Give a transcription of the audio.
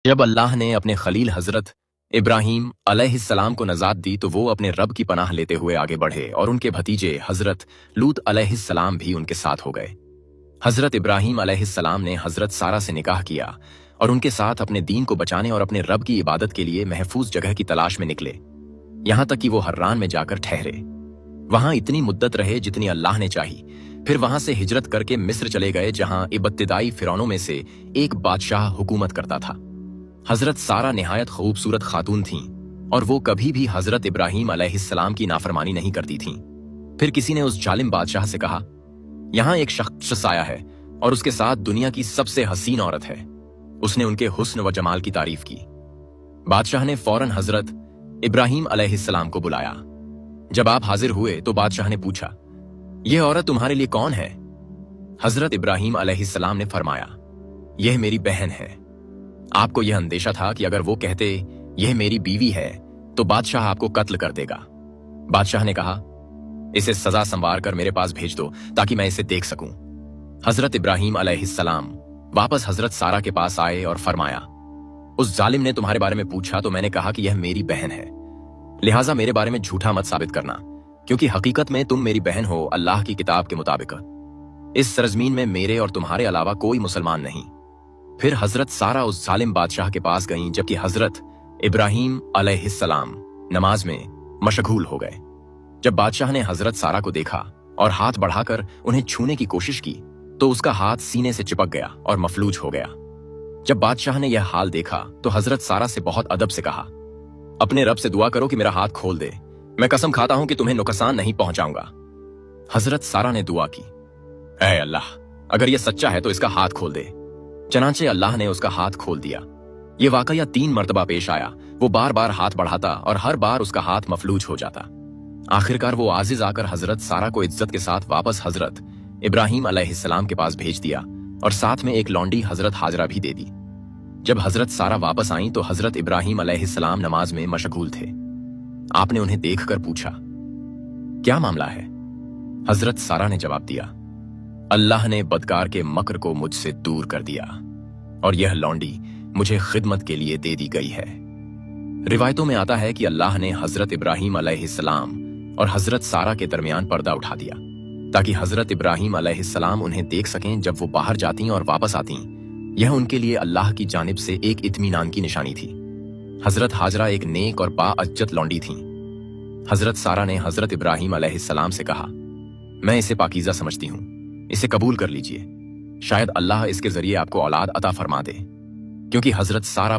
जब अल्लाह ने अपने खलील हजरत इब्राहीम अलैहिस्सलाम को नजात दी तो वो अपने रब की पनाह लेते हुए आगे बढ़े और उनके भतीजे हजरत लूत अलैहिस्सलाम भी उनके साथ हो गए। हजरत इब्राहीम अलैहिस्सलाम ने हजरत सारा से निकाह किया और उनके साथ अपने दीन को बचाने और अपने रब की इबादत के लिए महफूज जगह की तलाश में निकले, यहां तक कि वो हर्रान में जाकर ठहरे। वहां इतनी मुद्दत रहे जितनी अल्लाह ने चाही। फिर वहां से हिजरत करके मिस्र चले गए, जहां इब्तिदाई फिरौनों में से एक बादशाह हुकूमत करता था। हजरत सारा निहायत खूबसूरत खातून थीं और वो कभी भी हजरत इब्राहीम अलैहिस्सलाम की नाफरमानी नहीं करती थीं। फिर किसी ने उस जालिम बादशाह से कहा, यहाँ एक शख्स आया है और उसके साथ दुनिया की सबसे हसीन औरत है। उसने उनके हुस्न व जमाल की तारीफ की। बादशाह ने फौरन हजरत इब्राहीम अलैहिस्सलाम को बुलाया। जब आप हाजिर हुए तो बादशाह ने पूछा, यह औरत तुम्हारे लिए कौन है? हजरत इब्राहीम अलैहिस्सलाम ने फरमाया, यह मेरी बहन है। आपको यह अंदेशा था कि अगर वो कहते यह मेरी बीवी है तो बादशाह आपको कत्ल कर देगा। बादशाह ने कहा, इसे सजा संवार कर मेरे पास भेज दो ताकि मैं इसे देख सकूं। हजरत इब्राहीम अलैहिस्सलाम वापस हजरत सारा के पास आए और फरमाया, उस जालिम ने तुम्हारे बारे में पूछा तो मैंने कहा कि यह मेरी बहन है, लिहाजा मेरे बारे में झूठा मत साबित करना, क्योंकि हकीकत में तुम मेरी बहन हो अल्लाह की किताब के मुताबिक। इस सरजमीन में मेरे और तुम्हारे अलावा कोई मुसलमान नहीं। फिर हजरत सारा उस जालिम बादशाह के पास गईं, जबकि हजरत इब्राहीम अलैहिस्सलाम नमाज में मशगूल हो गए। जब बादशाह ने हजरत सारा को देखा और हाथ बढ़ाकर उन्हें छूने की कोशिश की तो उसका हाथ सीने से चिपक गया और मफलूज हो गया। जब बादशाह ने यह हाल देखा तो हजरत सारा से बहुत अदब से कहा, अपने रब से दुआ करो कि मेरा हाथ खोल दे, मैं कसम खाता हूं कि तुम्हें नुकसान नहीं पहुंचाऊंगा। हजरत सारा ने दुआ की, ऐ अल्लाह, अगर यह सच्चा है तो इसका हाथ खोल दे। चनाचे अल्लाह ने उसका हाथ खोल दिया। यह वाकया 3 मर्तबा पेश आया। वो बार बार हाथ बढ़ाता और हर बार उसका हाथ मफलूज हो जाता। आखिरकार वो आजिज आकर हजरत सारा को इज्जत के साथ वापस हजरत इब्राहीम अलैहिस्सलाम के पास भेज दिया और साथ में एक लौंडी हजरत हाजरा भी दे दी। जब हजरत सारा वापस आई तो हजरत इब्राहीम अलैहिस्सलाम नमाज में मशगूल थे। आपने उन्हें देखकर पूछा, क्या मामला है? हजरत सारा ने जवाब दिया, अल्लाह ने बदकार के मकर को मुझसे दूर कर दिया और यह लौंडी मुझे खिदमत के लिए दे दी गई है। रिवायतों में आता है कि अल्लाह ने हजरत इब्राहीम अलैहिस्सलाम और हजरत सारा के दरमियान पर्दा उठा दिया ताकि हजरत इब्राहीम अलैहिस्सलाम उन्हें देख सकें जब वो बाहर जाती और वापस आती। यह उनके लिए अल्लाह की जानिब से एक इत्मीनान की निशानी थी। हजरत हाजरा एक नेक और बाअज्जत लौंडी थी। हजरत सारा ने हजरत इब्राहीम अलैहिस्सलाम से कहा, मैं इसे पाकीज़ा समझती हूँ, इसे कबूल कर लीजिए, शायद अल्लाह इसके जरिए आपको औलाद अता फरमा दे। क्योंकि हजरत सारा